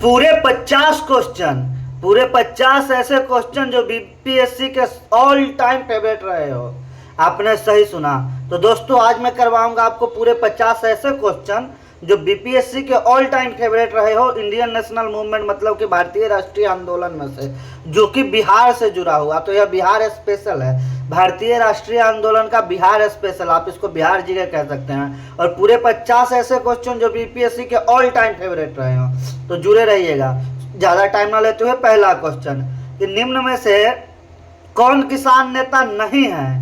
पूरे 50 ऐसे क्वेश्चन जो बीपीएससी के ऑल टाइम फेवरेट रहे हो। आपने सही सुना। तो दोस्तों आज मैं करवाऊंगा आपको पूरे 50 ऐसे क्वेश्चन जो बीपीएससी के ऑल टाइम फेवरेट रहे हो इंडियन नेशनल मूवमेंट मतलब कि भारतीय राष्ट्रीय आंदोलन में से, जो कि बिहार से जुड़ा हुआ। तो यह बिहार स्पेशल है, भारतीय राष्ट्रीय आंदोलन का बिहार स्पेशल, आप इसको बिहार जीके कह सकते हैं। और पूरे 50 ऐसे क्वेश्चन जो बीपीएससी के ऑल टाइम फेवरेट रहे हो, तो जुड़े रहिएगा। ज़्यादा टाइम ना लेते हुए पहला क्वेश्चन कि निम्न में से कौन किसान नेता नहीं है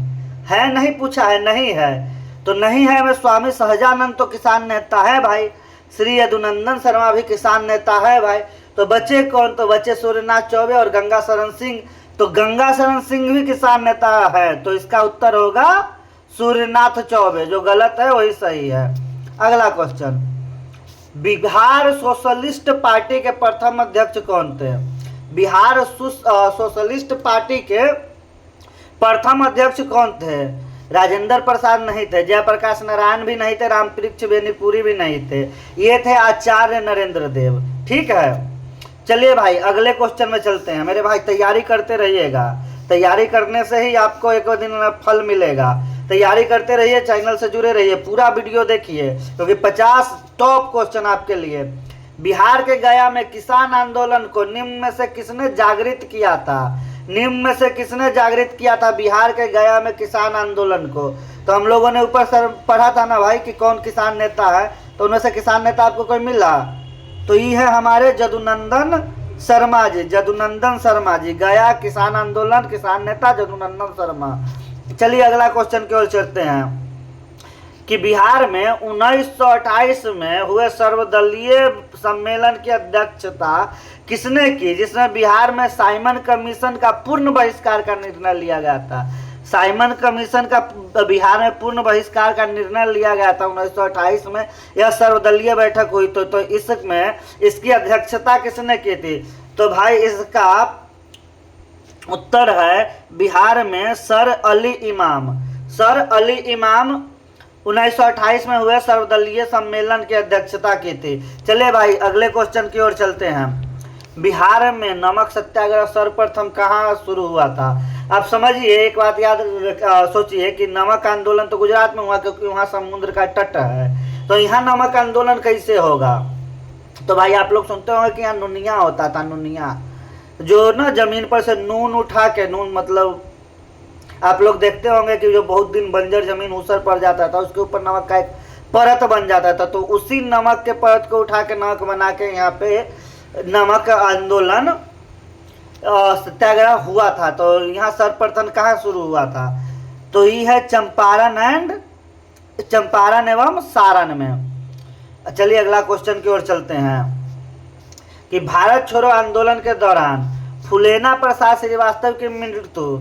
नहीं पूछा है, नहीं है तो नहीं है में स्वामी सहजानंद तो किसान नेता है भाई, श्री यदुनंदन शर्मा भी किसान नेता है भाई। तो बचे कौन, तो बचे सूर्यनाथ चौबे और गंगा शरण सिंह। तो गंगा शरण सिंह भी किसान नेता है, तो इसका उत्तर होगा सूर्यनाथ चौबे। जो गलत है वही सही है। अगला क्वेश्चन, बिहार सोशलिस्ट पार्टी के प्रथम अध्यक्ष कौन थे? बिहार सोशलिस्ट पार्टी के प्रथम अध्यक्ष कौन थे? राजेंद्र प्रसाद नहीं थे, जयप्रकाश नारायण भी नहीं थे, रामपृक्ष बेनीपुरी भी नहीं थे, ये थे आचार्य नरेंद्र देव। ठीक है, चलिए भाई अगले क्वेश्चन में चलते हैं। मेरे भाई तैयारी करते रहिएगा, तैयारी करने से ही आपको एक दिन फल मिलेगा। तैयारी करते रहिए, चैनल से जुड़े रहिए, पूरा वीडियो देखिए क्योंकि 50 टॉप क्वेश्चन आपके लिए। बिहार के गया में किसान आंदोलन को निम्न में से किसने जागृत किया था? निम्न में से किसने जागृत किया था बिहार के गया में किसान आंदोलन को? तो हम लोगों ने ऊपर सर पढ़ा था ना भाई कि कौन किसान नेता है, तो उनमें से किसान नेता आपको कोई मिला? तो ये है हमारे जदुनंदन शर्मा जी, जदुनंदन शर्मा जी, गया किसान आंदोलन किसान नेता जदुनंदन शर्मा। चलिए अगला क्वेश्चन की ओर चलते हैं कि बिहार में 1928 में हुए सर्वदलीय सम्मेलन की अध्यक्षता किसने की, जिसमें बिहार में साइमन कमीशन का पूर्ण बहिष्कार का निर्णय लिया गया था? साइमन कमीशन का बिहार में पूर्ण बहिष्कार का निर्णय लिया गया था 1928 में। यह सर्वदलीय बैठक हुई, तो इसमें इसकी अध्यक्षता किसने की थी? तो भाई इसका उत्तर है बिहार में सर अली इमाम। सर अली इमाम 1928 में हुए सर्वदलीय सम्मेलन की अध्यक्षता की थी। चलिए भाई अगले क्वेश्चन की ओर चलते हैं। बिहार में नमक सत्याग्रह सर्वप्रथम कहाँ शुरू हुआ था? आप समझिए, एक बात याद सोचिए कि नमक आंदोलन तो गुजरात में हुआ क्योंकि वहाँ समुद्र का तट है। तो यहाँ नमक आंदोलन कैसे होगा? तो भाई आप लोग सुनते होंगे कि यहाँ नुनिया होता था, नुनिया जो ना जमीन पर से नून उठा के, नून मतलब आप लोग देखते होंगे कि जो बहुत दिन बंजर जमीन ऊसर पड़ जाता था उसके ऊपर नमक का एक परत बन जाता था। तो उसी नमक के परत को उठा के नमक बना के यहाँ पे नमक आंदोलन सत्याग्रह हुआ था। तो यहाँ सर्वप्रथम कहाँ शुरू हुआ था? तो ये है चंपारण एवं सारण में। चलिए अगला क्वेश्चन की ओर चलते हैं कि भारत छोड़ो आंदोलन के दौरान फुलेना प्रसाद श्रीवास्तव की मृत्यु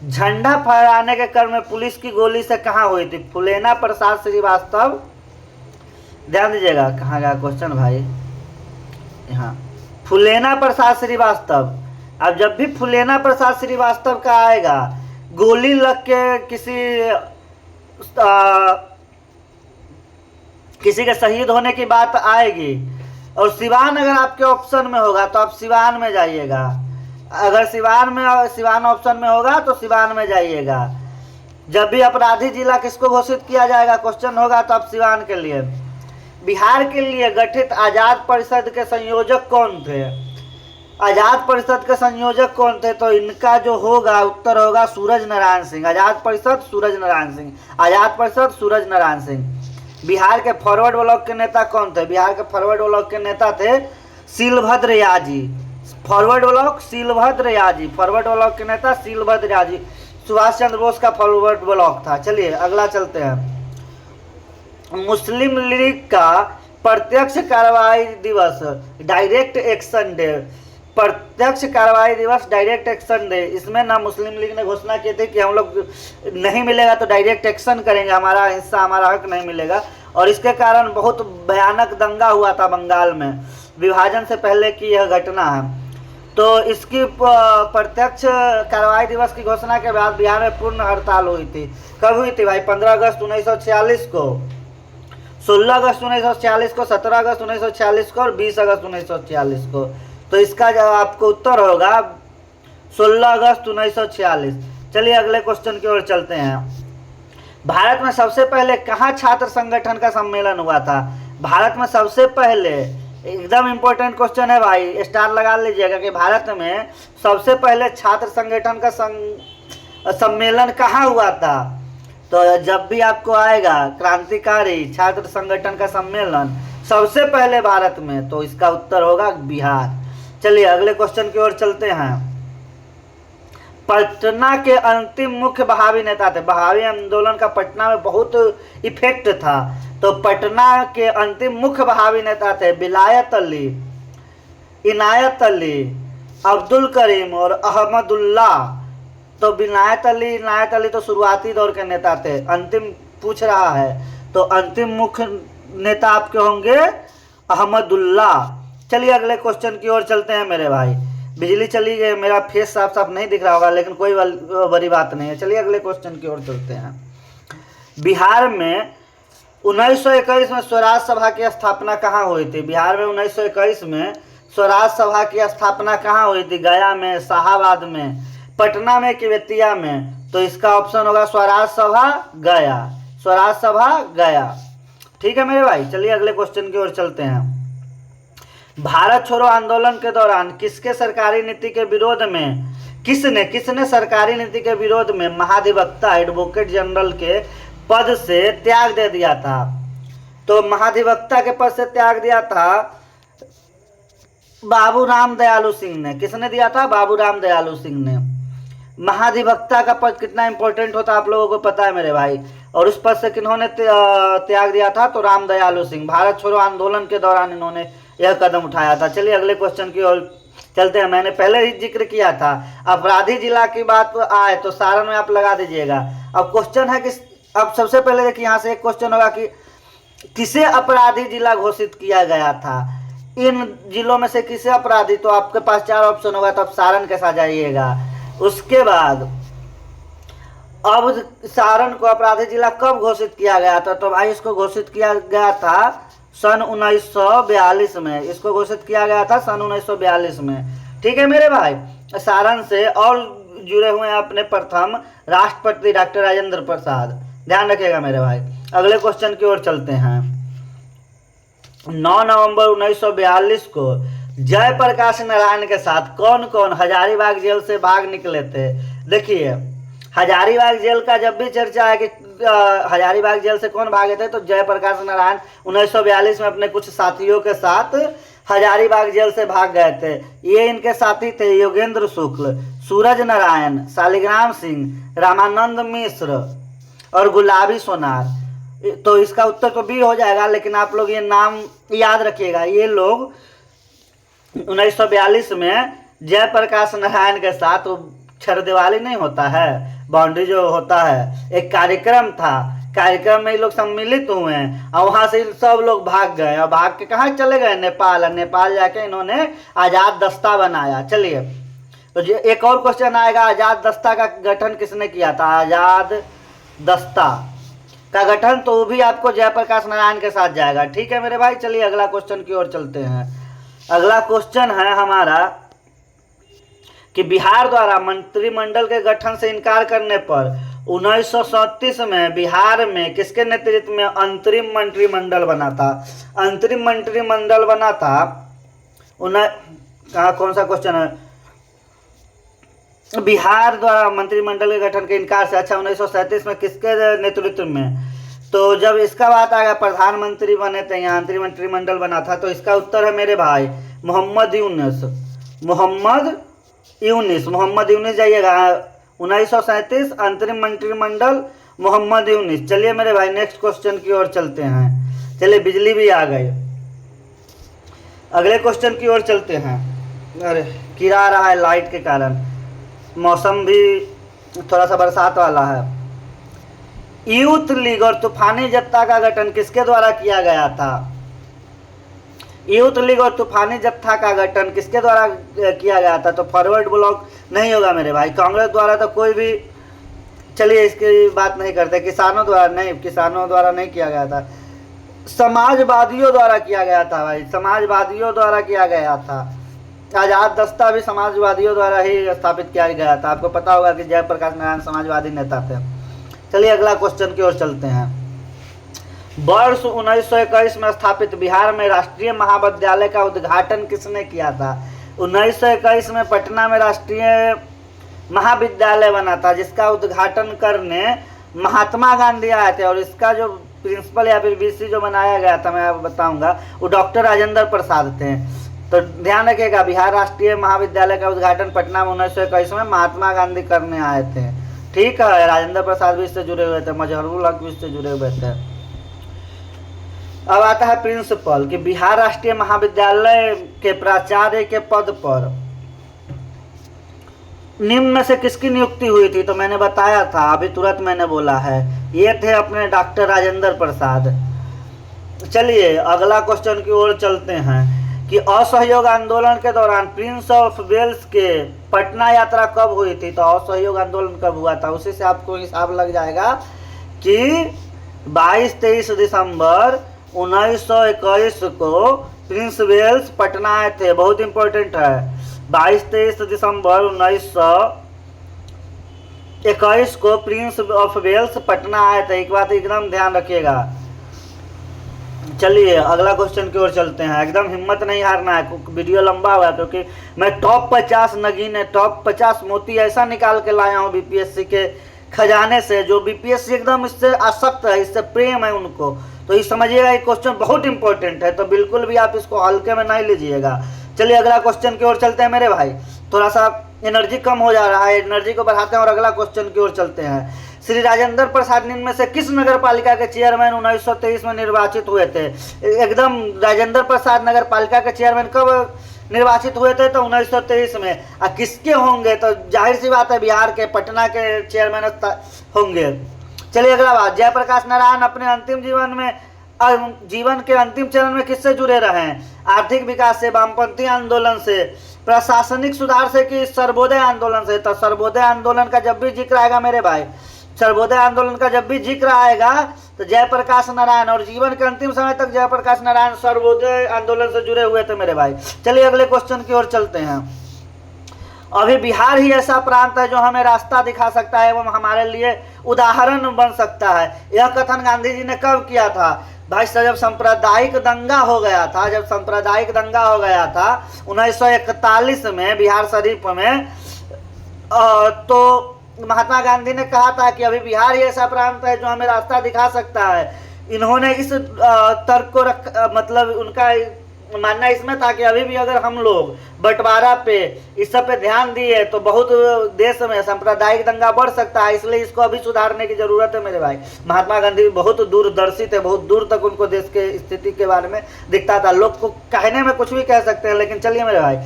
झंडा फहराने के क्रम में पुलिस की गोली से कहाँ हुई थी? फुलेना प्रसाद श्रीवास्तव, ध्यान दीजिएगा कहाँ गया क्वेश्चन भाई, यहाँ फुलेना प्रसाद श्रीवास्तव। अब जब भी फुलेना प्रसाद श्रीवास्तव का आएगा, गोली लग के किसी के शहीद होने की बात आएगी और सिवान अगर आपके ऑप्शन में होगा तो आप सिवान में जाइएगा। अगर सिवान ऑप्शन में होगा तो सिवान में जाइएगा। जब भी अपराधी जिला किसको घोषित किया जाएगा क्वेश्चन होगा तो आप सिवान के लिए। बिहार के लिए गठित आजाद परिषद के संयोजक कौन थे? आजाद परिषद के संयोजक कौन थे? तो इनका जो होगा उत्तर होगा सूरज नारायण सिंह। आजाद परिषद सूरज नारायण सिंह, आजाद परिषद सूरज नारायण सिंह। बिहार के फॉरवर्ड ब्लॉक के नेता कौन थे? बिहार के फॉरवर्ड ब्लॉक के नेता थे सीलभद्र याजी। फॉरवर्ड ब्लॉक सीलभद्र याजी, फॉरवर्ड ब्लॉक के नेता सीलभद्र याजी। सुभाष चंद्र बोस का फॉरवर्ड ब्लॉक था। चलिए अगला चलते हैं। मुस्लिम लीग का प्रत्यक्ष कार्रवाई दिवस डायरेक्ट एक्शन डे, प्रत्यक्ष कार्रवाई दिवस डायरेक्ट एक्शन डे, इसमें ना मुस्लिम लीग ने घोषणा की थी कि हम लोग नहीं मिलेगा तो डायरेक्ट एक्शन करेंगे, हमारा हिस्सा हमारा हक नहीं मिलेगा। और इसके कारण बहुत भयानक दंगा हुआ था बंगाल में, विभाजन से पहले की यह घटना है। तो इसकी प्रत्यक्ष कार्रवाई दिवस की घोषणा के बाद बिहार में पूर्ण हड़ताल हुई थी। कब हुई थी भाई? 15 अगस्त 1946 को 16 अगस्त 1946 को, 17 अगस्त 1946 को और 20 अगस्त 1946 को। तो इसका जवाब आपको उत्तर होगा 16 अगस्त 1946। चलिए अगले क्वेश्चन की ओर चलते हैं। भारत में सबसे पहले कहाँ छात्र संगठन का सम्मेलन हुआ था? भारत में सबसे पहले, एकदम इंपॉर्टेंट क्वेश्चन है भाई, स्टार लगा लीजिएगा कि भारत में सबसे पहले छात्र संगठन का सम्मेलन कहाँ हुआ था? तो जब भी आपको आएगा क्रांतिकारी छात्र संगठन का सम्मेलन सबसे पहले भारत में, तो इसका उत्तर होगा बिहार। चलिए अगले क्वेश्चन की ओर चलते हैं। पटना के अंतिम मुख्य बहावी नेता थे। बहावी आंदोलन का पटना में बहुत इफेक्ट था, तो पटना के अंतिम मुख्य बहावी नेता थे विलायत अली, इनायत अली, अब्दुल करीम और अहमदुल्ला। तो इनायत अली तो शुरुआती दौर के नेता थे, अंतिम पूछ रहा है, तो अंतिम मुख्य नेता आपके होंगे अहमदुल्ला। चलिए अगले क्वेश्चन की ओर चलते हैं मेरे भाई। बिजली चली गई, मेरा फेस साफ साफ नहीं दिख रहा होगा, लेकिन कोई बड़ी बात नहीं है। चलिए अगले क्वेश्चन की ओर चलते हैं। बिहार में 1921 में स्वराज सभा की स्थापना कहाँ हुई थी? बिहार में 1921 में स्वराज सभा की स्थापना कहाँ हुई थी? गया में, शाहाबाद में, पटना में कि बेतिया में? तो इसका ऑप्शन होगा स्वराज सभा गया, स्वराज सभा गया। ठीक है मेरे भाई, चलिए अगले क्वेश्चन की ओर चलते हैं। भारत छोड़ो आंदोलन के दौरान किसके सरकारी नीति के विरोध में, किसने सरकारी नीति के विरोध में महाधिवक्ता एडवोकेट जनरल के पद से त्याग दे दिया था? तो महाधिवक्ता के पद से त्याग दिया था बाबू राम दयालु सिंह ने। किसने दिया था? बाबू राम दयालु सिंह ने। महाधिवक्ता का पद कितना इंपॉर्टेंट होता है आप लोगों को पता है मेरे भाई, और उस पद से किन्होंने त्याग दिया था? तो राम दयालु सिंह। भारत छोड़ो आंदोलन के दौरान इन्होंने यह कदम उठाया था। चलिए अगले क्वेश्चन की ओर चलते हैं। मैंने पहले ही जिक्र किया था, अपराधी जिला की बात आए तो सारण में आप लगा दीजिएगा। अब क्वेश्चन है कि अब सबसे पहले देखिए यहाँ से एक क्वेश्चन होगा कि किसे अपराधी जिला घोषित किया गया था? इन जिलों में से किसे अपराधी? तो आपके पास 4 ऑप्शन होगा, तो आप सारण के साथ जाइएगा। उसके बाद अब सारण को अपराधी जिला कब घोषित किया गया था? तो भाई इसको घोषित किया गया था सन 1942 में। इसको घोषित किया गया था सन 1942 में। ठीक है मेरे भाई, सारण से और जुड़े हुए हैं अपने प्रथम राष्ट्रपति डॉक्टर राजेंद्र प्रसाद, ध्यान रखिएगा मेरे भाई। अगले क्वेश्चन की ओर चलते हैं। 9 नवंबर 1942 को जयप्रकाश नारायण के साथ कौन कौन हजारीबाग जेल से भाग निकले थे? देखिए हजारीबाग जेल का जब भी चर्चा है कि हजारीबाग जेल से कौन भागे थे, तो जयप्रकाश नारायण 1942 में अपने कुछ साथियों के साथ हजारीबाग जेल से भाग गए थे। ये इनके साथी थे योगेंद्र शुक्ल, सूरज नारायण, शालिग्राम सिंह, रामानंद मिश्र और गुलाबी सोनार। तो इसका उत्तर तो बी हो जाएगा, लेकिन आप लोग ये नाम याद रखिएगा। ये लोग 1942 में जयप्रकाश नारायण के साथ, छर दिवाली नहीं होता है, बाउंड्री जो होता है, एक कार्यक्रम था, कार्यक्रम में ये लोग सम्मिलित हुए हैं और वहां से सब लोग भाग गए और भाग के कहाँ चले गए? नेपाल। नेपाल जाके इन्होंने आजाद दस्ता बनाया। चलिए तो एक और क्वेश्चन आएगा, आजाद दस्ता का गठन किसने किया था? आजाद दस्ता का गठन तो वो भी आपको जयप्रकाश नारायण के साथ जाएगा। ठीक है मेरे भाई, चलिए अगला क्वेश्चन की ओर चलते हैं। अगला क्वेश्चन है हमारा कि बिहार द्वारा मंत्रिमंडल के गठन से इनकार करने पर 1937 में बिहार में किसके नेतृत्व में अंतरिम मंत्रिमंडल बना था? अंतरिम मंत्रिमंडल बना था कौन सा क्वेश्चन है? बिहार द्वारा मंत्रिमंडल के गठन के इनकार से, अच्छा 1937 में किसके नेतृत्व में? तो जब इसका बात आएगा प्रधानमंत्री बने थे, यहाँ अंतरिम मंत्रिमंडल बना था, तो इसका उत्तर है मेरे भाई मोहम्मद यूनुस। मोहम्मद यूनुस जाइएगा, 1937 अंतरिम मंत्रिमंडल मोहम्मद यूनुस। चलिए मेरे भाई नेक्स्ट क्वेश्चन की ओर चलते हैं। चलिए बिजली भी आ गई, अगले क्वेश्चन की ओर चलते हैं। अरे गिरा रहा है लाइट के कारण, मौसम भी थोड़ा सा बरसात वाला है। यूथ लीग और तूफानी जत्था का गठन किसके द्वारा किया गया था? यूथ लीग और तूफानी जत्था का गठन किसके द्वारा किया गया था? तो फॉरवर्ड ब्लॉक नहीं होगा मेरे भाई, कांग्रेस द्वारा तो कोई भी, चलिए इसकी बात नहीं करते। किसानों द्वारा नहीं, किसानों द्वारा नहीं किया गया था। समाजवादियों द्वारा किया गया था भाई, समाजवादियों द्वारा किया गया था। आजाद दस्ता भी समाजवादियों द्वारा ही स्थापित किया गया था। आपको पता होगा कि जयप्रकाश नारायण समाजवादी नेता थे। चलिए अगला क्वेश्चन की ओर चलते हैं। वर्ष 1921 में स्थापित बिहार में राष्ट्रीय महाविद्यालय का उद्घाटन किसने किया था? 1921 में पटना में राष्ट्रीय महाविद्यालय बना था, जिसका उद्घाटन करने महात्मा गांधी आए थे, और इसका जो प्रिंसिपल या फिर वीसी जो बनाया गया था, मैं आपको बताऊंगा, वो डॉक्टर राजेंद्र प्रसाद थे। तो ध्यान रखिएगा, बिहार राष्ट्रीय महाविद्यालय का उद्घाटन पटना में 1921 में महात्मा गांधी करने आए थे। ठीक है, राजेंद्र प्रसाद भी इससे जुड़े हुए थे, मजहरुल हक भी इससे जुड़े हुए थे। अब आता है प्रिंसिपल कि बिहार राष्ट्रीय महाविद्यालय के प्राचार्य के पद पर निम्न में से किसकी नियुक्ति हुई थी? तो मैंने बताया था, अभी तुरंत मैंने बोला है, ये थे अपने डॉक्टर राजेंद्र प्रसाद। चलिए अगला क्वेश्चन की ओर चलते हैं कि असहयोग आंदोलन के दौरान प्रिंस ऑफ वेल्स के पटना यात्रा कब हुई थी? तो असहयोग आंदोलन कब हुआ था, उसी से आपको हिसाब लग जाएगा कि 22-23 दिसंबर 1921 को प्रिंस वेल्स पटना आए थे। बहुत इंपॉर्टेंट है, 22-23 दिसंबर 1921 को प्रिंस ऑफ वेल्स पटना आए थे। एक बात एकदम ध्यान रखिएगा। चलिए अगला क्वेश्चन की ओर चलते हैं। एकदम हिम्मत नहीं हारना है, वीडियो लंबा हुआ क्योंकि मैं टॉप 50 नगीने, टॉप 50 मोती ऐसा निकाल के लाया हूँ बीपीएससी के खजाने से, जो बीपीएससी एकदम इससे आसक्त है, इससे प्रेम है उनको। तो ये समझिएगा, ये क्वेश्चन बहुत इंपॉर्टेंट है, तो बिल्कुल भी आप इसको हल्के में नहीं लीजिएगा। चलिए अगला क्वेश्चन की ओर चलते हैं मेरे भाई। थोड़ा सा एनर्जी कम हो जा रहा है, एनर्जी को बढ़ाते हैं और अगला क्वेश्चन की ओर चलते हैं। श्री राजेंद्र प्रसाद निम्न में से किस नगर पालिका के चेयरमैन 1923 में निर्वाचित हुए थे? एकदम राजेंद्र प्रसाद नगर पालिका के चेयरमैन कब निर्वाचित हुए थे? तो 1923 में। किसके होंगे? तो जाहिर सी बात है बिहार के, पटना के चेयरमैन होंगे। चलिए अगला बात, जयप्रकाश नारायण अपने अंतिम जीवन के अंतिम चरण में किससे जुड़े रहे हैं? आर्थिक विकास से, वामपंथी आंदोलन से, प्रशासनिक सुधार से कि सर्वोदय आंदोलन से? तो सर्वोदय आंदोलन का जब भी जिक्र आएगा मेरे भाई, सर्वोदय आंदोलन का जब भी जिक्र आएगा तो जयप्रकाश नारायण, और जीवन के अंतिम समय तक जयप्रकाश नारायण सर्वोदय आंदोलन से जुड़े हुए थे मेरे भाई। चलिए अगले क्वेश्चन की ओर चलते हैं। अभी बिहार ही ऐसा प्रांत है जो हमें रास्ता दिखा सकता है एवं हमारे लिए उदाहरण बन सकता है। यह कथन गांधी जी ने कब किया था? भाई साहब, जब सांप्रदायिक दंगा हो गया था, 1941 में बिहार शरीफ में, तो महात्मा गांधी ने कहा था कि अभी बिहार ही ऐसा प्रांत है जो हमें रास्ता दिखा सकता है। इन्होंने इस तर्क को मतलब उनका मानना इसमें था कि अभी भी अगर हम लोग बंटवारा पे, इस सब पे ध्यान दिए तो बहुत देश में सांप्रदायिक दंगा बढ़ सकता है, इसलिए इसको अभी सुधारने की जरूरत है मेरे भाई। महात्मा गांधी बहुत दूरदर्शी थे, बहुत दूर तक उनको देश के स्थिति के बारे में दिखता था। लोग को कहने में कुछ भी कह सकते हैं, लेकिन चलिए मेरे भाई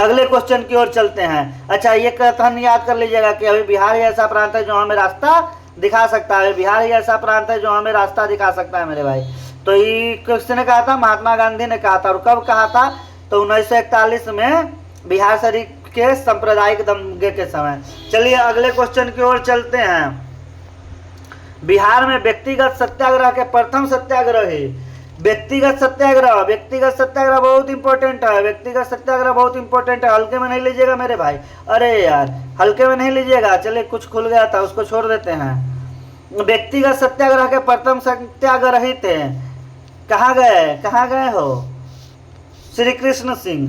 अगले क्वेश्चन की ओर चलते हैं। अच्छा, ये कथन याद कर लीजिएगा कि अभी बिहार ही ऐसा प्रांत है जो हमें रास्ता दिखा सकता है। बिहार ही ऐसा प्रांत है जो हमें रास्ता दिखा सकता है मेरे भाई। तो ये किसने कहा था? महात्मा गांधी ने कहा था। और कब कहा था? तो 1941 में बिहार शरीफ के सांप्रदायिक दंगे के समय। चलिए अगले क्वेश्चन की ओर चलते हैं। बिहार में व्यक्तिगत सत्याग्रह के प्रथम सत्याग्रही, व्यक्तिगत सत्याग्रह बहुत इंपॉर्टेंट है। व्यक्तिगत सत्याग्रह बहुत इंपॉर्टेंट है, हल्के में नहीं लीजिएगा मेरे भाई। अरे यार, हल्के में नहीं लीजिएगा। चलिए, कुछ खुल गया था उसको छोड़ देते हैं। व्यक्तिगत सत्याग्रह के प्रथम सत्याग्रही थे, कहाँ गए हो? श्री कृष्ण सिंह।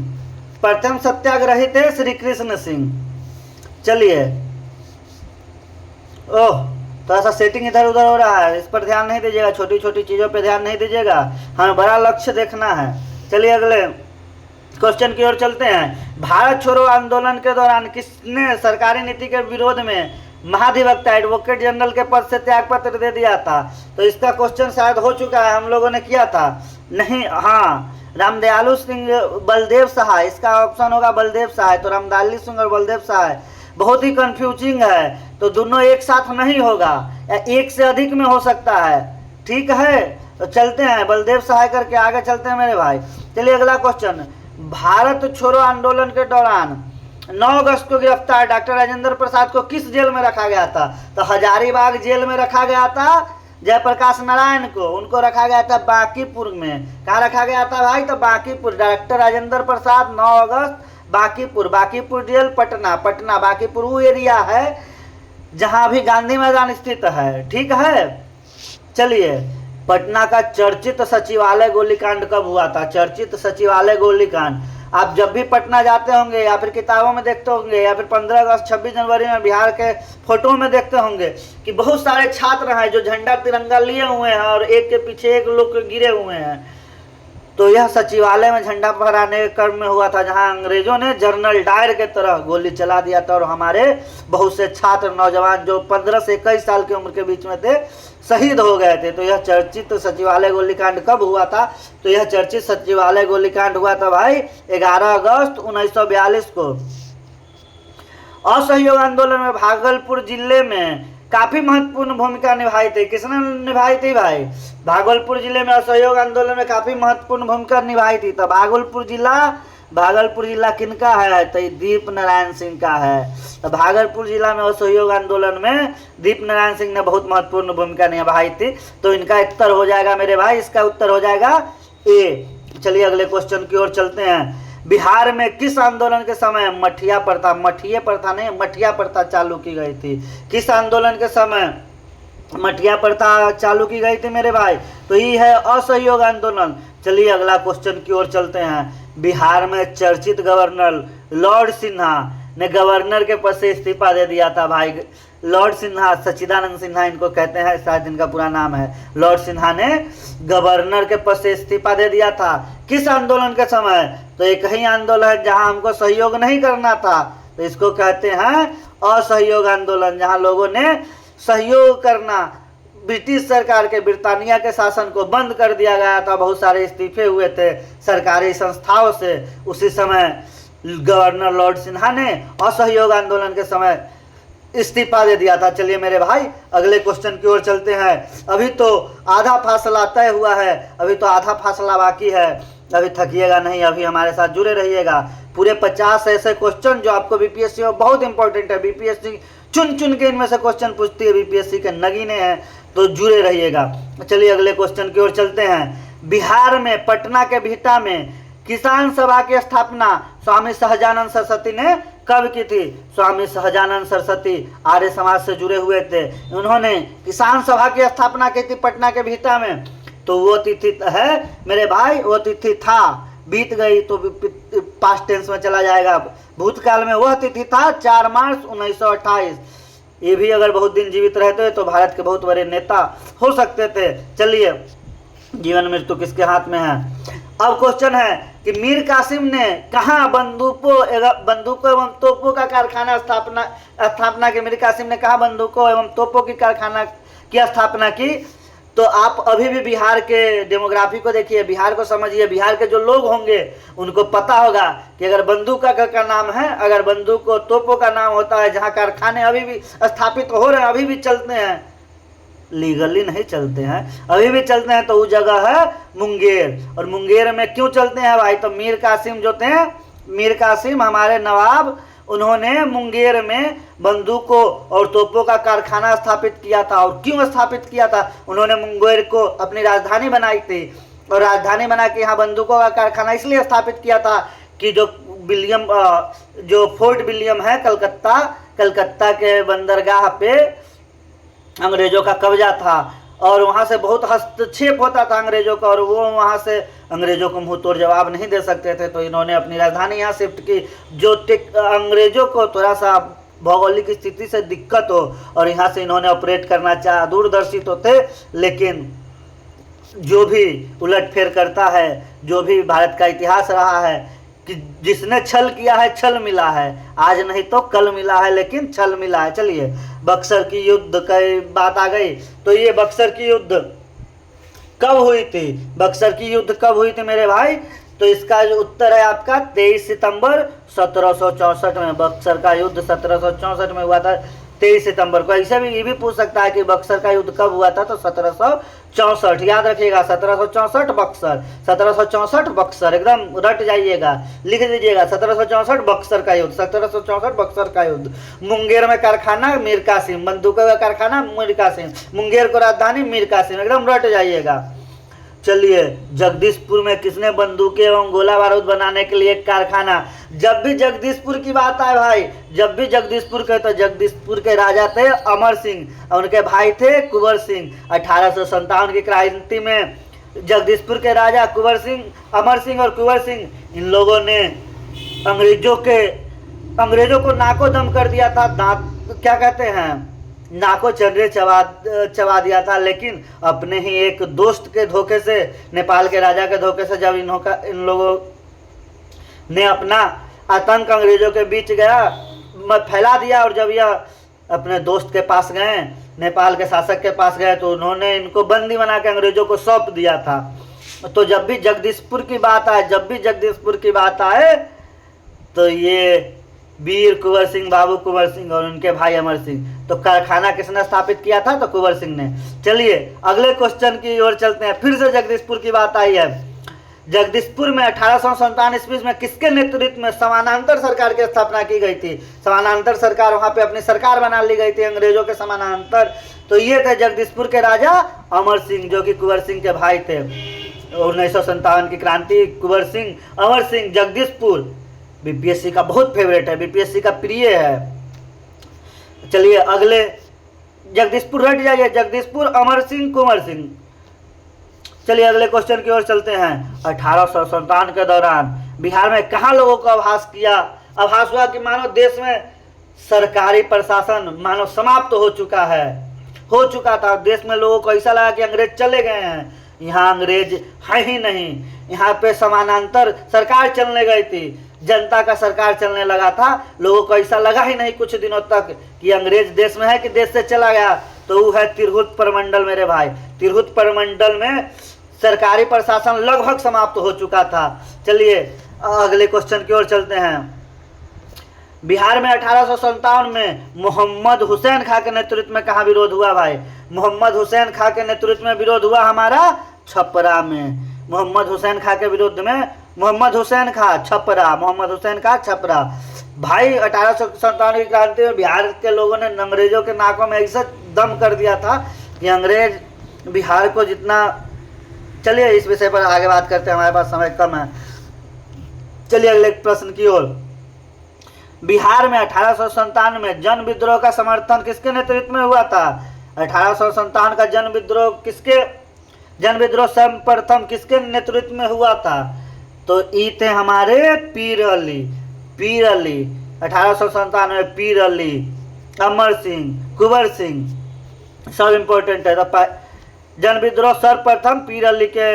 प्रथम सत्याग्रही थे श्री कृष्ण सिंह। चलिए, ओह, थोड़ा सा सेटिंग इधर उधर हो रहा है, इस पर ध्यान नहीं दीजिएगा, छोटी छोटी चीज़ों पे ध्यान नहीं दीजिएगा, हमें बड़ा लक्ष्य देखना है। चलिए अगले क्वेश्चन की ओर चलते हैं। भारत छोड़ो आंदोलन के दौरान किसने सरकारी नीति के विरोध में महाधिवक्ता एडवोकेट जनरल के पद से त्याग पत्र दे दिया था? तो इसका क्वेश्चन शायद हो चुका है, हम लोगों ने किया था नहीं? हाँ, रामदयालु सिंह बलदेव सहाय, इसका ऑप्शन होगा बलदेव सहाय। तो रामदयालु सिंह और बलदेव सहाय बहुत ही कंफ्यूजिंग है, तो दोनों एक साथ नहीं होगा, या एक से अधिक में हो सकता है। ठीक है, तो चलते हैं बलदेव सहाय करके आगे चलते हैं मेरे भाई। चलिए अगला क्वेश्चन। भारत छोड़ो आंदोलन के दौरान 9 अगस्त को गिरफ्तार डॉक्टर राजेंद्र प्रसाद को किस जेल में रखा गया था? तो हजारीबाग जेल में रखा गया था जयप्रकाश नारायण को, उनको रखा गया था बांकीपुर में। कहाँ रखा गया था भाई? तो बांकीपुर। डॉक्टर राजेंद्र प्रसाद 9 अगस्त बांकीपुर, बांकीपुर जेल पटना, पटना बांकीपुर वो एरिया है जहाँ अभी गांधी मैदान स्थित है, ठीक है। चलिए, पटना का चर्चित सचिवालय गोलीकांड कब हुआ था? चर्चित सचिवालय गोलीकांड आप जब भी पटना जाते होंगे या फिर किताबों में देखते होंगे या फिर 15 अगस्त 26 जनवरी में बिहार के फोटो में देखते होंगे कि बहुत सारे छात्र हैं जो झंडा तिरंगा लिए हुए हैं और एक के पीछे एक लोग गिरे हुए हैं। तो यह सचिवालय में झंडा फहराने के क्रम में हुआ था, जहां अंग्रेजों ने जनरल डायर के तरह गोली चला दिया था और हमारे बहुत से छात्र नौजवान जो 15 से 21 साल की उम्र के बीच में थे शहीद हो गए थे। तो यह चर्चित सचिवालय गोलीकांड कब हुआ था? तो यह चर्चित सचिवालय गोलीकांड हुआ था भाई 11 अगस्त 1942 को। असहयोग आंदोलन में भागलपुर जिले में काफी महत्वपूर्ण भूमिका निभाई थी। किसने निभाई थी भाई? भागलपुर जिले में असहयोग आंदोलन में काफी महत्वपूर्ण भूमिका निभाई थी। तो भागलपुर जिला किनका है? तो दीप नारायण सिंह का है। तो भागलपुर जिला में असहयोग आंदोलन में दीप नारायण सिंह ने बहुत महत्वपूर्ण भूमिका निभाई थी। तो इनका उत्तर हो जाएगा मेरे भाई, इसका उत्तर हो जाएगा ए। चलिए अगले क्वेश्चन की ओर चलते हैं। बिहार में किस आंदोलन के समय मठिया प्रथा चालू की गई थी? किस आंदोलन के समय मठिया प्रथा चालू की गई थी मेरे भाई? तो ये है असहयोग आंदोलन। चलिए अगला क्वेश्चन की ओर चलते हैं। बिहार में चर्चित गवर्नर लॉर्ड सिन्हा ने गवर्नर के पद से इस्तीफा दे दिया था भाई। लॉर्ड सिन्हा, सच्चिदानंद सिन्हा इनको कहते हैं, शायद इनका पूरा नाम है। लॉर्ड सिन्हा ने गवर्नर के पद से इस्तीफा दे दिया था। किस आंदोलन के समय? तो एक ही आंदोलन जहां हमको सहयोग नहीं करना था, तो इसको कहते हैं असहयोग आंदोलन। जहां लोगों ने सहयोग करना, ब्रिटिश सरकार के, ब्रिटानिया के शासन को बंद कर दिया गया था, बहुत सारे इस्तीफे हुए थे सरकारी संस्थाओं से। उसी समय गवर्नर लॉर्ड सिन्हा ने असहयोग आंदोलन के समय इस्तीफा दे दिया था। चलिए मेरे भाई अगले क्वेश्चन की ओर चलते हैं। अभी तो आधा फासला तय हुआ है, अभी तो आधा फासला बाकी है। अभी थकिएगा नहीं, अभी हमारे साथ जुड़े रहिएगा। पूरे 50 ऐसे क्वेश्चन जो आपको बीपीएससी में बहुत इंपॉर्टेंट है। बीपीएससी चुन चुन के इनमें से क्वेश्चन पूछती है, बीपीएससी के नगीने हैं, तो जुड़े रहिएगा। चलिए अगले क्वेश्चन की ओर चलते हैं। बिहार में पटना के बिहटा में किसान सभा की स्थापना स्वामी सहजानंद सरस्वती ने कब की थी? स्वामी सहजानंद सरस्वती आर्य समाज से जुड़े हुए थे, उन्होंने किसान सभा की स्थापना की थी पटना के बिहटा में। तो वो तिथि है मेरे भाई, वो तिथि था, बीत गई तो पास्ट टेंस में चला जाएगा। भूतकाल में वह तिथि था 4 मार्च 1928। ये भी अगर बहुत दिन जीवित रहते तो भारत के बहुत बड़े नेता हो सकते थे। चलिए, जीवन मृत्यु किसके हाथ में है? अब क्वेश्चन है कि मीर कासिम ने कहाँ बंदूकों एवं तोपों का कारखाना स्थापना की? मीर कासिम ने कहाँ बंदूकों एवं तोपों की कारखाना की स्थापना की? तो आप अभी भी बिहार के डेमोग्राफी को देखिए, बिहार को समझिए। बिहार के जो लोग होंगे उनको पता होगा कि अगर बंदूक का नाम है, अगर बंदूक को तोपों का नाम होता है, जहाँ कारखाने अभी भी स्थापित हो रहे हैं, अभी भी चलते हैं, लीगली नहीं चलते हैं, अभी भी चलते हैं, तो वो जगह है मुंगेर। और मुंगेर में क्यों चलते हैं भाई? तो मीर कासिम जो थे, मीर कासिम हमारे नवाब, उन्होंने मुंगेर में बंदूकों और तोपों का कारखाना स्थापित किया था। और क्यों स्थापित किया था? उन्होंने मुंगेर को अपनी राजधानी बनाई थी, और राजधानी बना के यहाँ बंदूकों का कारखाना इसलिए स्थापित किया था कि जो फोर्ट विलियम है कलकत्ता के बंदरगाह पे अंग्रेजों का कब्जा था, और वहाँ से बहुत हस्तक्षेप होता था अंग्रेजों का, और वो वहाँ से अंग्रेजों को मुंह तोड़ जवाब नहीं दे सकते थे। तो इन्होंने अपनी राजधानी यहाँ शिफ्ट की, जो अंग्रेजों को थोड़ा सा भौगोलिक स्थिति से दिक्कत हो, और यहाँ से इन्होंने ऑपरेट करना चाहा। दूरदर्शी तो थे, लेकिन जो भी उलटफेर करता है, जो भी भारत का इतिहास रहा है कि जिसने छल किया है छल मिला है, आज नहीं तो कल मिला है, लेकिन छल मिला है। चलिए, बक्सर की युद्ध की बात आ गई, तो ये बक्सर की युद्ध कब हुई थी? बक्सर की युद्ध कब हुई थी मेरे भाई? तो इसका जो उत्तर है आपका 23 सितंबर 1764 में। बक्सर का युद्ध 1764 में हुआ था। 23 सितंबर को। ऐसे भी ये भी पूछ सकता है कि बक्सर का युद्ध कब हुआ था, तो 1764, याद रखिएगा 1764 बक्सर, 1764 बक्सर, एकदम रट जाइएगा, लिख दीजिएगा 1764 बक्सर का युद्ध, 1764 बक्सर का युद्ध। मुंगेर में कारखाना मीर कासिम, बंदूकों का कारखाना मीर कासिम, मुंगेर को राजधानी मीर कासिम, एकदम रट जाइएगा। चलिए, जगदीशपुर में किसने बंदूकें एवं गोला बारूद बनाने के लिए एक कारखाना। जब भी जगदीशपुर की बात आए भाई, जब भी जगदीशपुर के, तो जगदीशपुर के राजा थे अमर सिंह और उनके भाई थे कुंवर सिंह। 1857 की क्रांति में जगदीशपुर के राजा कुंवर सिंह, अमर सिंह और कुंवर सिंह, इन लोगों ने अंग्रेजों को नाको दम कर दिया था, दांत क्या कहते हैं, नाको चंद्रे चबा दिया था। लेकिन अपने ही एक दोस्त के धोखे से, नेपाल के राजा के धोखे से, जब इन लोगों ने अपना आतंक अंग्रेजों के बीच फैला दिया, और जब यह अपने दोस्त के पास गए, नेपाल के शासक के पास गए, तो उन्होंने इनको बंदी बना के अंग्रेजों को सौंप दिया था। तो जब भी जगदीशपुर की बात आए, तो ये वीर कुंवर सिंह, बाबू कुंवर सिंह और उनके भाई अमर सिंह। तो कारखाना किसने स्थापित किया था, तो कुंवर सिंह ने। चलिए अगले क्वेश्चन की ओर चलते हैं। फिर से जगदीशपुर की बात आई है। जगदीशपुर में 1857 ईस्वी में किसके नेतृत्व में समानांतर सरकार की स्थापना की गई थी। समानांतर सरकार, वहां पे अपनी सरकार बना ली गई थी अंग्रेजों के समानांतर। तो ये थे जगदीशपुर के राजा अमर सिंह, जो कि कुंवर सिंह के भाई थे। 1957 की क्रांति, कुंवर सिंह, अमर सिंह, जगदीशपुर बीपीएससी का बहुत फेवरेट है, बीपीएससी का प्रिय है। चलिए अगले, जगदीशपुर रट जाइए, जगदीशपुर, अमर सिंह, कुंवर सिंह। चलिए अगले क्वेश्चन की ओर चलते हैं। 1857 के दौरान बिहार में कहाँ लोगों को आभास हुआ कि मानो देश में सरकारी प्रशासन मानो समाप्त हो चुका था। देश में लोगों को ऐसा लगा कि अंग्रेज चले गए हैं, यहाँ अंग्रेज है ही नहीं, यहाँ पे समानांतर सरकार चलने गई थी, जनता का सरकार चलने लगा था। लोगों को ऐसा लगा ही नहीं कुछ दिनों तक कि अंग्रेज देश में है कि देश से चला गया। तो वो है तिरहुत प्रमंडल मेरे भाई। तिरहुत प्रमंडल में सरकारी प्रशासन लगभग समाप्त हो चुका था। चलिए अगले क्वेश्चन की ओर चलते हैं। बिहार में 1857 में मोहम्मद हुसैन खां के नेतृत्व में कहाँ विरोध हुआ भाई। मोहम्मद हुसैन खां के नेतृत्व में विरोध हुआ हमारा छपरा में। मोहम्मद हुसैन खां के विरुद्ध में मोहम्मद हुसैन खां छपरा। भाई 1857 की क्रांति में बिहार के लोगों ने अंग्रेजों के नाकों में ऐसा दम कर दिया था कि अंग्रेज बिहार को जितना। चलिए इस विषय पर आगे बात करते हैं, हमारे पास समय कम है। चलिए अगले प्रश्न की ओर। बिहार में 1857 में जन विद्रोह का समर्थन किसके नेतृत्व में हुआ था। 1857 का जन विद्रोह सर्वप्रथम किसके नेतृत्व में हुआ था। तो ये थे हमारे पीर अली। 1857 में पीर अली, अमर सिंह, कुंवर सिंह सब इम्पोर्टेंट है। तो जन विद्रोह सर्वप्रथम पीर अली के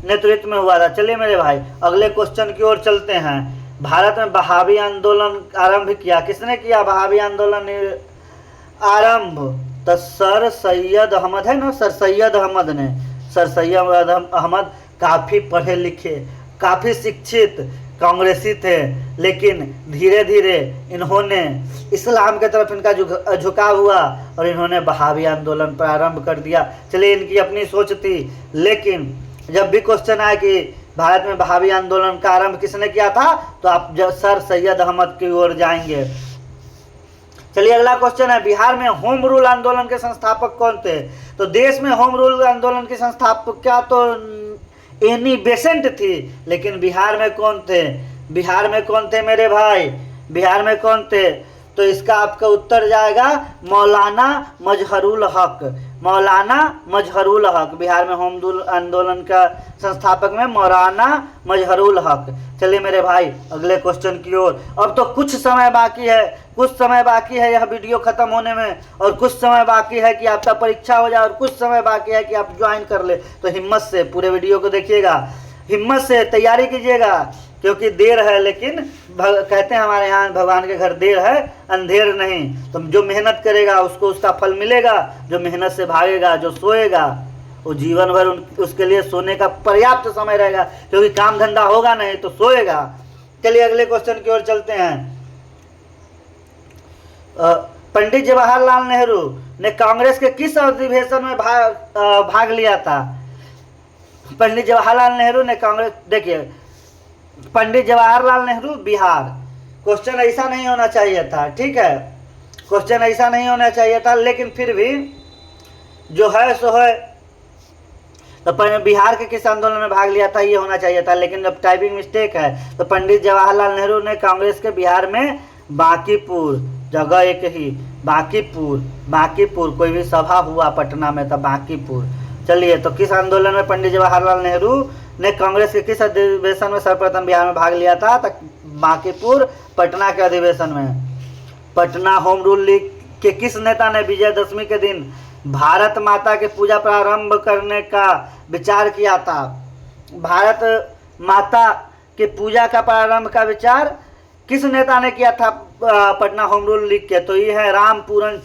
नेतृत्व में हुआ था। चलिए मेरे भाई अगले क्वेश्चन की ओर चलते हैं। भारत में बहावी आंदोलन आरंभ किया किसने किया। बहावी आंदोलन आरंभ तो सर सैयद अहमद है ना, सर सैयद अहमद ने। सर सैयद अहमद काफ़ी पढ़े लिखे, काफ़ी शिक्षित कांग्रेसी थे, लेकिन धीरे धीरे इन्होंने इस्लाम की तरफ इनका झुकाव हुआ और इन्होंने बहावी आंदोलन प्रारंभ कर दिया। चलिए इनकी अपनी सोच थी, लेकिन जब भी क्वेश्चन आए कि भारत में बहावी आंदोलन का आरंभ किसने किया था, तो आप सर सैयद अहमद की ओर जाएंगे। चलिए अगला क्वेश्चन है, बिहार में होम रूल आंदोलन के संस्थापक कौन थे। तो देश में होम रूल आंदोलन के संस्थापक क्या तो एनी बेसेंट थी, लेकिन बिहार में कौन थे। बिहार में कौन थे मेरे भाई, बिहार में कौन थे। तो इसका आपका उत्तर जाएगा मौलाना मजहरुल हक। मौलाना मजहरुल हक बिहार में होम रूल आंदोलन का संस्थापक में मौलाना मजहरुल हक। चलिए मेरे भाई अगले क्वेश्चन की ओर। अब तो कुछ समय बाकी है, कुछ समय बाकी है यह वीडियो खत्म होने में, और कुछ समय बाकी है कि आपका परीक्षा हो जाए, और कुछ समय बाकी है कि आप ज्वाइन कर ले। तो हिम्मत से पूरे वीडियो को देखिएगा, हिम्मत से तैयारी कीजिएगा, क्योंकि देर है लेकिन कहते हैं हमारे यहाँ भगवान के घर देर है अंधेर नहीं। तो जो मेहनत करेगा उसको उसका फल मिलेगा, जो मेहनत से भागेगा, जो सोएगा वो जीवन भर उसके लिए सोने का पर्याप्त समय रहेगा, क्योंकि काम धंधा होगा नहीं तो सोएगा। चलिए अगले क्वेश्चन की ओर चलते हैं। पंडित जवाहरलाल नेहरू ने कांग्रेस के किस अधिवेशन में भाग लिया था? पंडित जवाहरलाल नेहरू ने कांग्रेस, देखिए पंडित जवाहरलाल नेहरू बिहार, क्वेश्चन ऐसा नहीं होना चाहिए था, ठीक है, क्वेश्चन ऐसा नहीं होना चाहिए था, लेकिन फिर भी जो है सो है, तो बिहार के किस आंदोलन में भाग लिया था ये होना चाहिए था, लेकिन जब टाइपिंग मिस्टेक है तो पंडित जवाहरलाल नेहरू ने कांग्रेस के बिहार में बांकीपुर, जगह एक ही, बांकीपुर कोई भी सभा हुआ पटना में था बांकीपुर। चलिए, तो किस आंदोलन में पंडित जवाहरलाल नेहरू ने कांग्रेस के किस अधिवेशन में सर्वप्रथम बिहार में भाग लिया था? बांकीपुर पटना के अधिवेशन में। पटना होम रूल लीग के किस नेता ने विजयदशमी के दिन भारत माता की पूजा प्रारंभ करने का विचार किया था? भारत माता की पूजा का प्रारंभ का विचार किस नेता ने किया था पटना होम रूल लीग के? तो ये है रामपूरन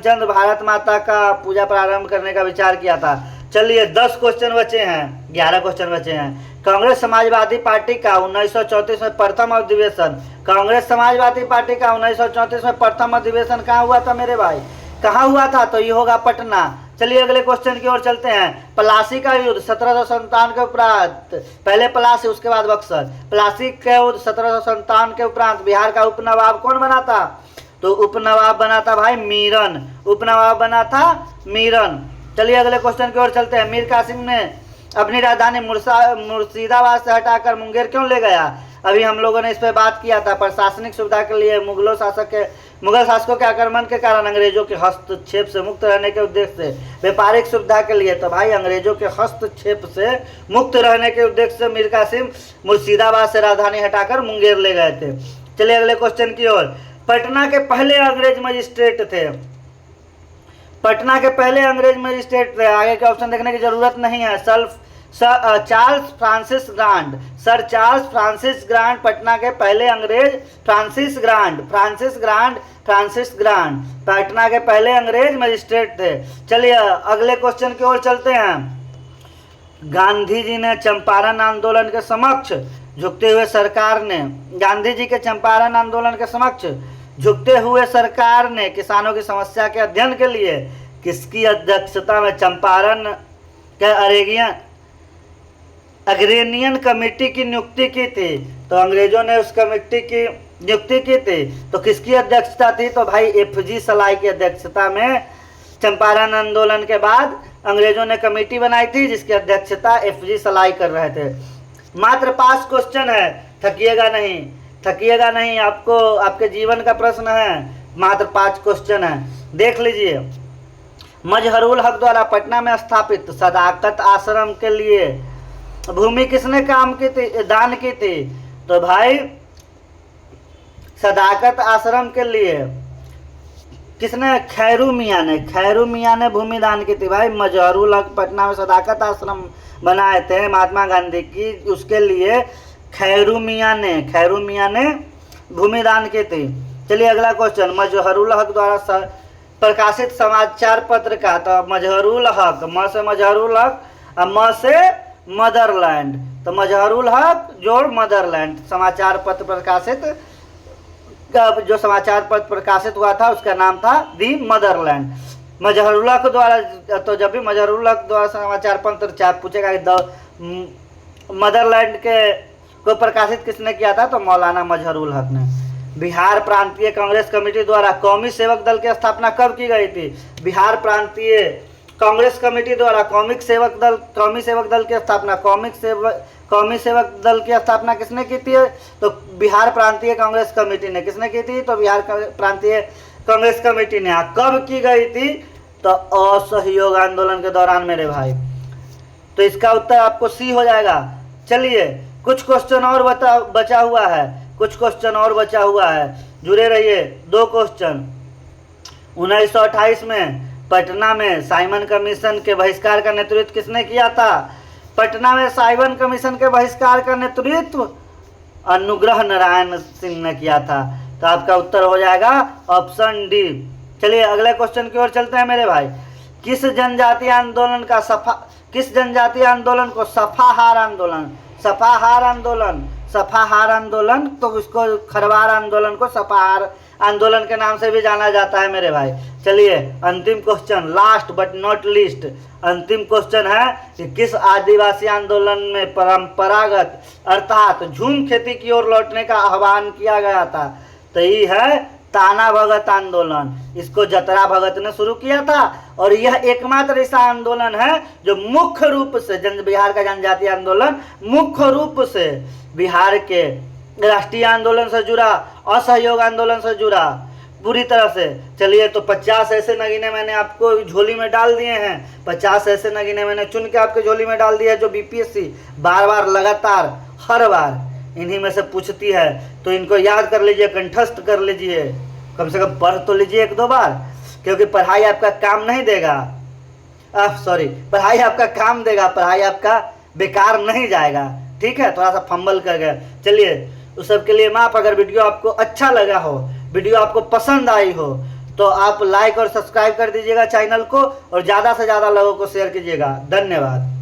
चंद्र भारत माता का पूजा प्रारंभ करने का विचार किया था। चलिए 10 क्वेश्चन बचे हैं, 11 क्वेश्चन बचे हैं। कांग्रेस समाजवादी पार्टी का 1934 में प्रथम अधिवेशन, कांग्रेस समाजवादी पार्टी का 1934 में प्रथम अधिवेशन कहाँ हुआ था मेरे भाई? कहाँ हुआ था? तो ये होगा पटना। चलिए अगले क्वेश्चन की ओर चलते हैं। प्लासी का युद्ध 1757 के उपरांत, पहले प्लासी उसके बाद बक्सर, प्लासी के युद्ध 1757 के उपरांत बिहार का उपनवाब कौन बना था? तो उपनवाब बना था भाई मीरन, उपनवाब बना था मीरन। चलिए अगले क्वेश्चन की ओर चलते हैं। मीर कासिम ने अपनी राजधानी मुर्शिदाबाद से हटाकर मुंगेर क्यों ले गया? अभी हम लोगों ने इस पर बात किया था। प्रशासनिक सुविधा के लिए, मुगल शासकों के आक्रमण के कारण, अंग्रेजों के हस्तक्षेप से मुक्त रहने के उद्देश्य से, व्यापारिक सुविधा के लिए। तो भाई अंग्रेजों के हस्तक्षेप से मुक्त रहने के उद्देश्य से मीर कासिम मुर्शिदाबाद से राजधानी हटाकर मुंगेर ले गए थे। चलिए अगले क्वेश्चन की ओर। पटना के पहले अंग्रेज मजिस्ट्रेट थे, पटना के पहले अंग्रेज मजिस्ट्रेट थे, आगे के ऑप्शन देखने की जरूरत नहीं है। Sir Charles Francis grant Patna के पहले अंग्रेज, फ्रांसिस ग्रांट पटना के पहले अंग्रेज मजिस्ट्रेट थे। चलिए अगले क्वेश्चन की ओर चलते हैं। गांधी जी ने चंपारण आंदोलन के समक्ष झुकते हुए सरकार ने, गांधी जी के चंपारण आंदोलन के समक्ष झुकते हुए सरकार ने किसानों की समस्या के अध्ययन के लिए किसकी अध्यक्षता में चंपारण के अग्रेनियन कमेटी की नियुक्ति की थी? तो अंग्रेजों ने उस कमेटी की नियुक्ति की थी, तो किसकी अध्यक्षता थी? तो भाई एफजी सलाई की अध्यक्षता में चंपारण आंदोलन के बाद अंग्रेजों ने कमेटी बनाई थी जिसकी अध्यक्षता एफजी सलाई कर रहे थे। मात्र 5 क्वेश्चन है, थकिएगा नहीं, आपको आपके जीवन का प्रश्न है, मात्र 5 क्वेश्चन है, देख लीजिए। मजहरुल हक द्वारा पटना में स्थापित सदाकत आश्रम के लिए भूमि किसने दान की थी? तो भाई सदाकत आश्रम के लिए किसने? खैरू मियाँ ने भूमि दान की थी। भाई मजहरुल हक पटना में सदाकत आश्रम बनाए थे महात्मा गांधी की, उसके लिए खैरू मियाँ ने भूमि दान की थी। चलिए अगला क्वेश्चन। मजहरुल हक द्वारा प्रकाशित समाचार पत्र का, तो मजहरुल हक, म से मजहरुल हक और म से मदरलैंड, तो मजहरुल हक जोड़ मदरलैंड, समाचार पत्र प्रकाशित, जो समाचार पत्र प्रकाशित हुआ था उसका नाम था दी मदरलैंड। मजहरुल हक द्वारा, तो जब भी मजहरुल हक द्वारा समाचार पत्र पूछेगा कि मदरलैंड के को प्रकाशित किसने किया था? तो मौलाना मजहरुल हक ने। बिहार प्रांतीय कांग्रेस कमेटी द्वारा कौमी सेवक दल की स्थापना कब की गई थी? बिहार प्रांतीय कांग्रेस कमेटी द्वारा कौमी सेवक दल की स्थापना, कौमी सेवक दल की स्थापना किसने की थी? तो बिहार प्रांतीय कांग्रेस कमेटी ने। किसने की थी? तो बिहार प्रांतीय कांग्रेस कमेटी ने। कब की गई थी? तो असहयोग आंदोलन के दौरान मेरे भाई। तो इसका उत्तर आपको सी हो जाएगा। चलिए कुछ क्वेश्चन और बचा हुआ है, जुड़े रहिए। 2 क्वेश्चन। 1928 में पटना में साइमन कमीशन के बहिष्कार का नेतृत्व किसने किया था? पटना में साइमन कमीशन के बहिष्कार का नेतृत्व अनुग्रह नारायण सिंह ने किया था। तो आपका उत्तर हो जाएगा ऑप्शन डी। चलिए अगले क्वेश्चन की ओर चलते हैं मेरे भाई। किस जनजातीय आंदोलन को सफाहार सफाहार आंदोलन, सफाहार आंदोलन, तो इसको खरवार आंदोलन को सफाहार आंदोलन के नाम से भी जाना जाता है मेरे भाई। चलिए अंतिम question, last but not least, अंतिम क्वेश्चन है कि किस आदिवासी आंदोलन में परंपरागत अर्थात झूम खेती की ओर लौटने का आह्वान किया गया था? तो ये है ताना भगत आंदोलन। इसको जतरा भगत ने शुरू किया था और यह एकमात्र ऐसा आंदोलन है जो मुख्य रूप से बिहार का जनजातीय आंदोलन मुख्य रूप से बिहार के राष्ट्रीय आंदोलन से जुड़ा, असहयोग आंदोलन से जुड़ा पूरी तरह से। चलिए तो 50 ऐसे नगीने मैंने आपको झोली में डाल दिए हैं, 50 ऐसे नगीने मैंने चुन के आपके झोली में डाल दिया है जो बीपीएससी बार बार लगातार हर बार इन्हीं में से पूछती है। तो इनको याद कर लीजिए, कंठस्थ कर लीजिए, कम से कम पढ़ तो लीजिए 1-2 बार, क्योंकि पढ़ाई आपका काम नहीं देगा, पढ़ाई आपका काम देगा, पढ़ाई आपका बेकार नहीं जाएगा। ठीक है, थोड़ा सा फंबल कर गया। चलिए उस सब के लिए माफ। अगर वीडियो आपको अच्छा लगा हो, वीडियो आपको पसंद आई हो, तो आप लाइक और सब्सक्राइब कर दीजिएगा चैनल को और ज़्यादा से ज़्यादा लोगों को शेयर कीजिएगा। धन्यवाद।